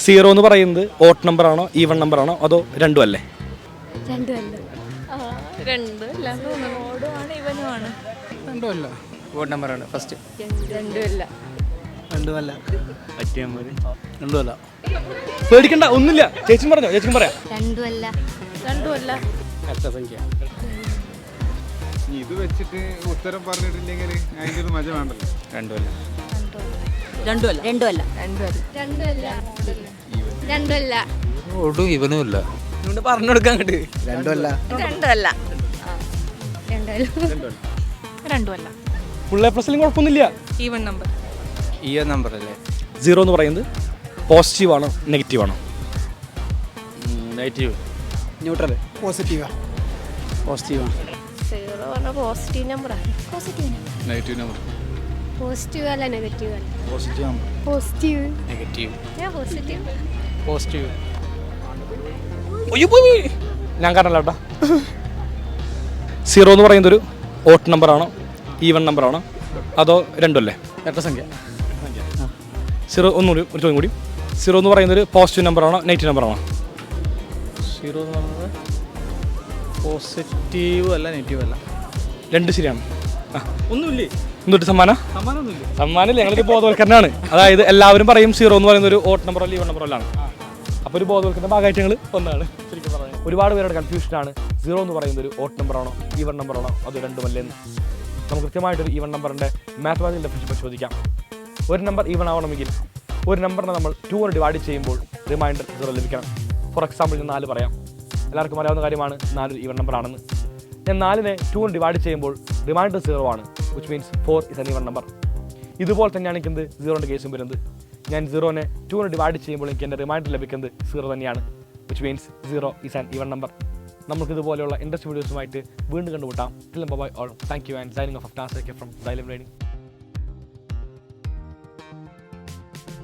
Zero എന്ന് പറയുന്നത് ഓട്ട് number ആണോ ഈവൺ നമ്പർ ആണോ അതോ രണ്ടും അല്ലേ? രണ്ടുമല്ല. ഓട്ട് നമ്പറാണ് ഫസ്റ്റ്. രണ്ടുമല്ല. പറ്റിയ മതി. രണ്ടുമല്ല. പേടിക്കണ്ട, ഒന്നുമില്ല. ചേച്ചി പറഞ്ഞോ, ചേച്ചിക്കും പറയാം. രണ്ടുമല്ല. സംഖ്യ ഇത് വെച്ചിട്ട് ഉത്തരം പറഞ്ഞിട്ടില്ലെങ്കിൽ അതിൻ്റെ ഒരു മജ വേണ്ടല്ലോ. രണ്ടുമല്ല. ഒട്ടും ഇവനും ഇല്ല. ഇതുകൊണ്ട് പറഞ്ഞു കൊടുക്കാൻ കിട്ടി. രണ്ടുമല്ല. ഫുൾ എ പ്ലസിലും കുഴപ്പമൊന്നുമില്ല. Even number. ഈ നമ്പർ അല്ലേ? സീറോ എന്ന് പറയുന്നത് പോസിറ്റീവ് ആണോ നെഗറ്റീവ് ആണോ? നെഗറ്റീവ്. ന്യൂട്രൽ. പോസിറ്റീവാണ്. സീറോ പറഞ്ഞ പോസിറ്റീവ് നമ്പറാണ്. Negative number. പോസിറ്റീവ് അല്ല നെഗറ്റീവ് അല്ല. നെഗറ്റീവ്. പോസിറ്റീവ്. ഞാൻ കാരണല്ല കേട്ടോ. സീറോ എന്ന് പറയുന്നത് ഒരു ഓട്ട് നമ്പർ ആണോ ഈവൺ നമ്പർ ആണോ അതോ രണ്ടുമല്ലേ? സംഖ്യ. സീറോ ഒന്നുകൂടി ഒരു ചോദ്യം കൂടി. സീറോ എന്ന് പറയുന്നത് ഒരു പോസിറ്റീവ് നമ്പർ ആണോ നെഗറ്റീവ് നമ്പർ ആണോ? സീറോ എന്ന് പറയുന്നത് പോസിറ്റീവ് അല്ല നെഗറ്റീവ് അല്ല. രണ്ട് ശരിയാണ്. ഒന്നുമില്ലേ? എന്നിട്ട് സമ്മാനം സമ്മാനമൊന്നുമില്ല. ഞങ്ങൾക്ക് ബോധവൽക്കരണമാണ്. അതായത് എല്ലാവരും പറയും സീറോ എന്ന് പറയുന്ന ഒരു ഓട്ട് നമ്പർ അല്ല ഈവൺ നമ്പർ അല്ലാണ്. അപ്പോൾ ഒരു ബോധവൽക്കരണ ഭാഗമായിട്ട് ഞങ്ങൾ ഒന്നാണ് ശരിക്കും പറഞ്ഞത്. ഒരുപാട് പേരുടെ കൺഫ്യൂഷനാണ് സീറോ എന്ന് പറയുന്ന ഒരു ഓട്ട് നമ്പർ ആണോ ഈവൺ നമ്പർ ആണോ അത് രണ്ടുമല്ലേന്ന്. നമുക്ക് കൃത്യമായിട്ടൊരു ഈവൺ നമ്പറിൻ്റെ മാത്തമാറ്റിക്കൽ ഡെഫിനിഷൻ പരിശോധിക്കാം. ഒരു നമ്പർ ഈവൺ ആവണമെങ്കിൽ ഒരു നമ്പറിനെ നമ്മൾ 2 കൊണ്ട് ഡിവൈഡ് ചെയ്യുമ്പോൾ റിമൈൻഡർ 0 ലഭിക്കണം. ഫോർ എക്സാമ്പിൾ ഞാൻ 4 പറയാം. എല്ലാവർക്കും അറിയാവുന്ന കാര്യമാണ് 4 ഒരു ഈവൺ നമ്പർ ആണെന്ന്. ഞാൻ 4നെ 2 കൊണ്ട് ഡിവൈഡ് ചെയ്യുമ്പോൾ റിമൈൻഡർ 0 ആണ്, which means 4 is an even number. ഇതുപോലെ തന്നെയാണ് എനിക്ക് എന്ത് 0ൻ്റെ കേസും വരുന്നത്. ഞാൻ 0നെ 2 കൊണ്ട് ഡിവൈഡ് ചെയ്യുമ്പോൾ എനിക്ക് എൻ്റെ റിമൈൻഡർ ലഭിക്കുന്നത് 0 തന്നെയാണ്, which means 0 is an even number. നമുക്ക് ഇതുപോലെയുള്ള ഇൻട്രസ്റ്റ് വീഡിയോസുമായിട്ട് വീണ്ടും കണ്ടുമുട്ടാം. Till bye all. Thank you and signing off from Xylem Learning.